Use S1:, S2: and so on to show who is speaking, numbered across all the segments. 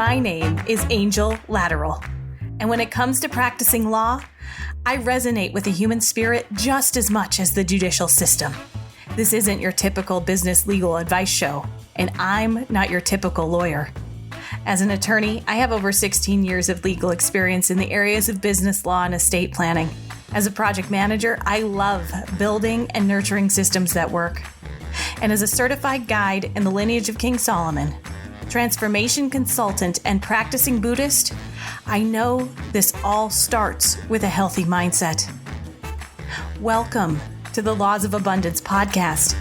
S1: My name is Angel Lateral, and when it comes to practicing law, I resonate with the human spirit just as much as the judicial system. This isn't your typical business legal advice show, and I'm not your typical lawyer. As an attorney, I have over 16 years of legal experience in the areas of business law and estate planning. As a project manager, I love building and nurturing systems that work. And as a certified guide in the lineage of King Solomon, transformation consultant, and practicing Buddhist, I know this all starts with a healthy mindset. Welcome to the Laws of Abundance podcast.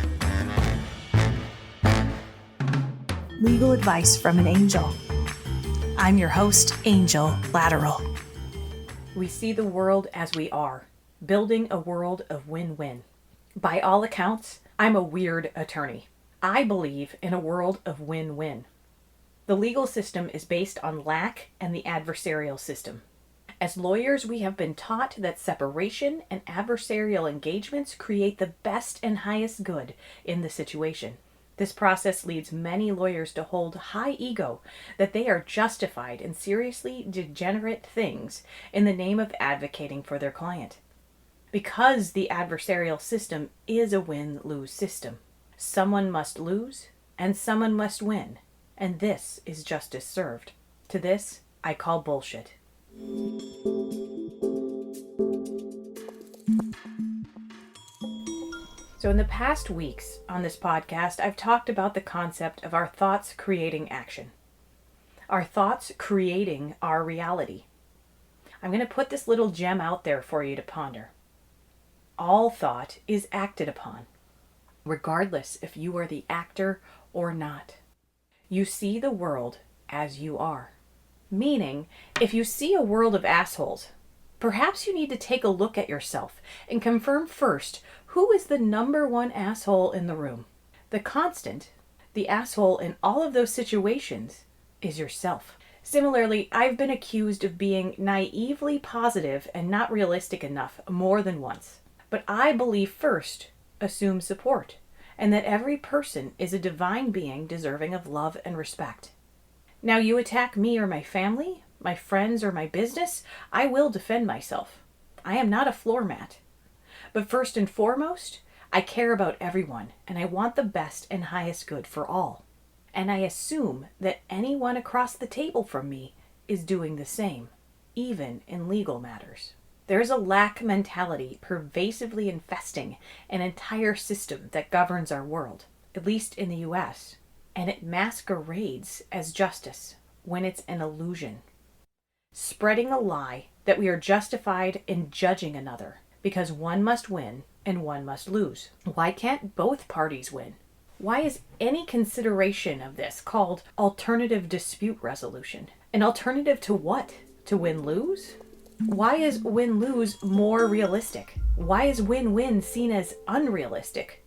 S1: Legal advice from an angel. I'm your host, Angel Lateral. We see the world as we are, building a world of win-win. By all accounts, I'm a weird attorney. I believe in a world of win-win. The legal system is based on lack and the adversarial system. As lawyers, we have been taught that separation and adversarial engagements create the best and highest good in the situation. This process leads many lawyers to hold high ego that they are justified in seriously degenerate things in the name of advocating for their client. Because the adversarial system is a win-lose system. Someone must lose and someone must win. And this is justice served. To this, I call bullshit. So in the past weeks on this podcast, I've talked about the concept of our thoughts creating action. Our thoughts creating our reality. I'm going to put this little gem out there for you to ponder. All thought is acted upon, regardless if you are the actor or not. You see the world as you are. Meaning, if you see a world of assholes, perhaps you need to take a look at yourself and confirm first who is the number one asshole in the room. The constant, the asshole in all of those situations, is yourself. Similarly, I've been accused of being naively positive and not realistic enough more than once. But I believe first, assume support, and that every person is a divine being deserving of love and respect. Now you attack me or my family, my friends or my business, I will defend myself. I am not a floor mat. But first and foremost, I care about everyone, and I want the best and highest good for all. And I assume that anyone across the table from me is doing the same, even in legal matters. There is a lack mentality pervasively infesting an entire system that governs our world, at least in the US, and it masquerades as justice when it's an illusion. Spreading a lie that we are justified in judging another because one must win and one must lose. Why can't both parties win? Why is any consideration of this called alternative dispute resolution? An alternative to what? To win-lose? Why is win-lose more realistic? Why is win-win seen as unrealistic?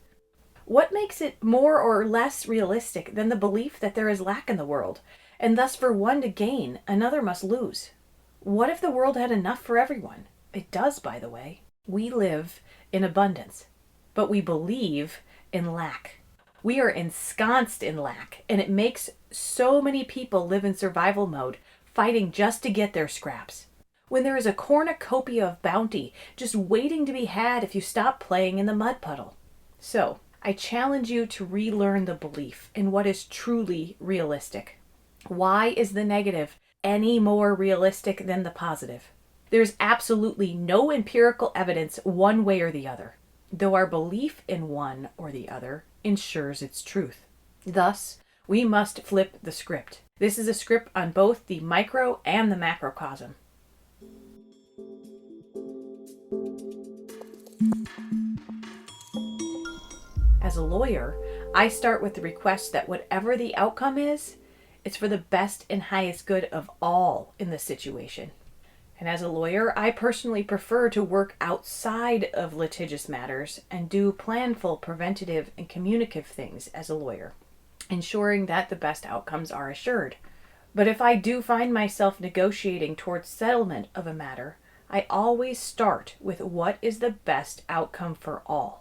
S1: What makes it more or less realistic than the belief that there is lack in the world, and thus for one to gain, another must lose? What if the world had enough for everyone? It does, by the way. We live in abundance, but we believe in lack. We are ensconced in lack, and it makes so many people live in survival mode, fighting just to get their scraps. When there is a cornucopia of bounty just waiting to be had if you stop playing in the mud puddle. So, I challenge you to relearn the belief in what is truly realistic. Why is the negative any more realistic than the positive? There's absolutely no empirical evidence one way or the other, though our belief in one or the other ensures its truth. Thus, we must flip the script. This is a script on both the micro and the macrocosm. As a lawyer, I start with the request that whatever the outcome is, it's for the best and highest good of all in the situation. And as a lawyer, I personally prefer to work outside of litigious matters and do planful, preventative, and communicative things as a lawyer, ensuring that the best outcomes are assured. But if I do find myself negotiating towards settlement of a matter, I always start with what is the best outcome for all.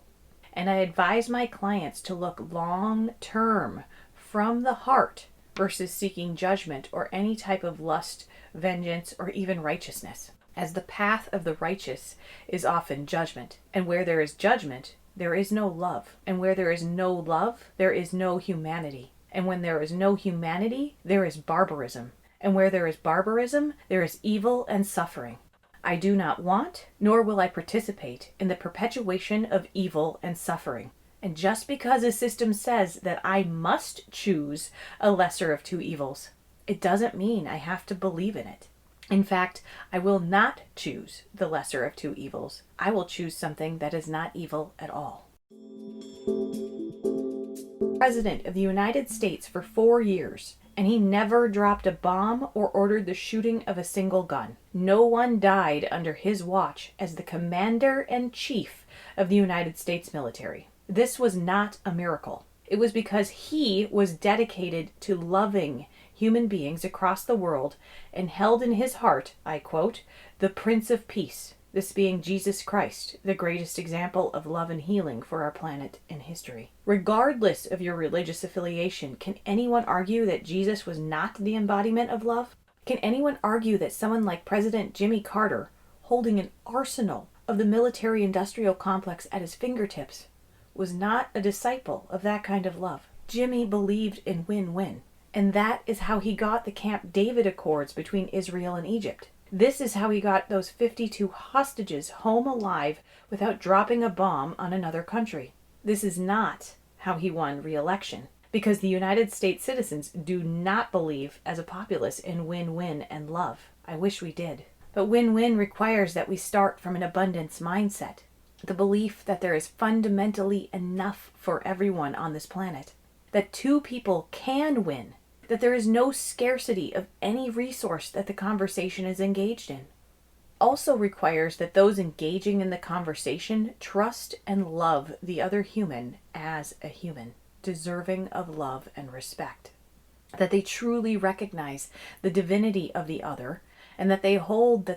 S1: And I advise my clients to look long-term from the heart versus seeking judgment or any type of lust, vengeance, or even righteousness. As the path of the righteous is often judgment, and where there is judgment, there is no love. And where there is no love, there is no humanity. And when there is no humanity, there is barbarism. And where there is barbarism, there is evil and suffering. I do not want, nor will I participate in the perpetuation of evil and suffering. And just because a system says that I must choose a lesser of two evils, it doesn't mean I have to believe in it. In fact, I will not choose the lesser of two evils. I will choose something that is not evil at all. President of the United States for 4 years, and he never dropped a bomb or ordered the shooting of a single gun. No one died under his watch as the commander-in-chief of the United States military. This was not a miracle. It was because he was dedicated to loving human beings across the world and held in his heart, I quote, the Prince of Peace, this being Jesus Christ, the greatest example of love and healing for our planet in history. Regardless of your religious affiliation, can anyone argue that Jesus was not the embodiment of love? Can anyone argue that someone like President Jimmy Carter, holding an arsenal of the military-industrial complex at his fingertips, was not a disciple of that kind of love? Jimmy believed in win-win, and that is how he got the Camp David Accords between Israel and Egypt. This is how he got those 52 hostages home alive without dropping a bomb on another country. This is not how he won re-election, because the United States citizens do not believe as a populace in win-win and love. I wish we did. But win-win requires that we start from an abundance mindset, the belief that there is fundamentally enough for everyone on this planet, that two people can win, that there is no scarcity of any resource that the conversation is engaged in. Also requires that those engaging in the conversation trust and love the other human as a human, deserving of love and respect. That they truly recognize the divinity of the other, and that they hold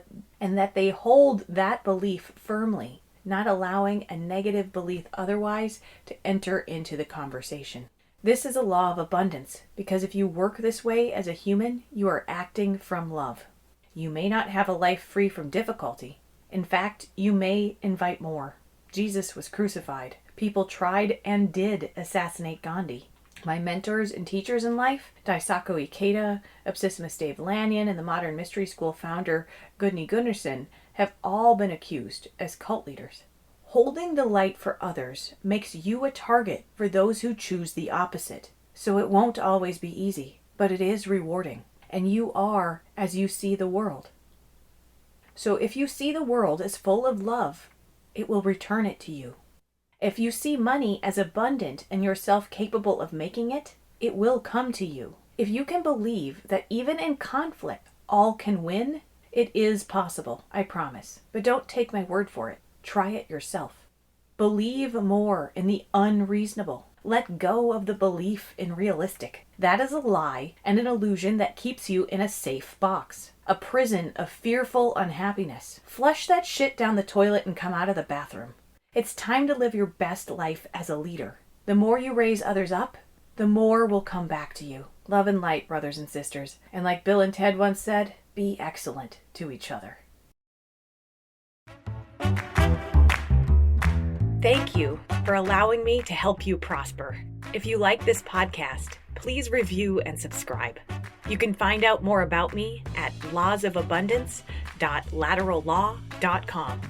S1: that belief firmly, not allowing a negative belief otherwise to enter into the conversation. This is a law of abundance, because if you work this way as a human, you are acting from love. You may not have a life free from difficulty. In fact, you may invite more. Jesus was crucified. People tried and did assassinate Gandhi. My mentors and teachers in life, Daisaku Ikeda, Absissimus Dave Lanyon, and the Modern Mystery School founder Gudni Gunnarsson, have all been accused as cult leaders. Holding the light for others makes you a target for those who choose the opposite. So it won't always be easy, but it is rewarding. And you are as you see the world. So if you see the world as full of love, it will return it to you. If you see money as abundant and yourself capable of making it, it will come to you. If you can believe that even in conflict, all can win, it is possible, I promise. But don't take my word for it. Try it yourself. Believe more in the unreasonable. Let go of the belief in realistic. That is a lie and an illusion that keeps you in a safe box. A prison of fearful unhappiness. Flush that shit down the toilet and come out of the bathroom. It's time to live your best life as a leader. The more you raise others up, the more will come back to you. Love and light, brothers and sisters. And like Bill and Ted once said, be excellent to each other. Thank you for allowing me to help you prosper. If you like this podcast, please review and subscribe. You can find out more about me at lawsofabundance.laterallaw.com.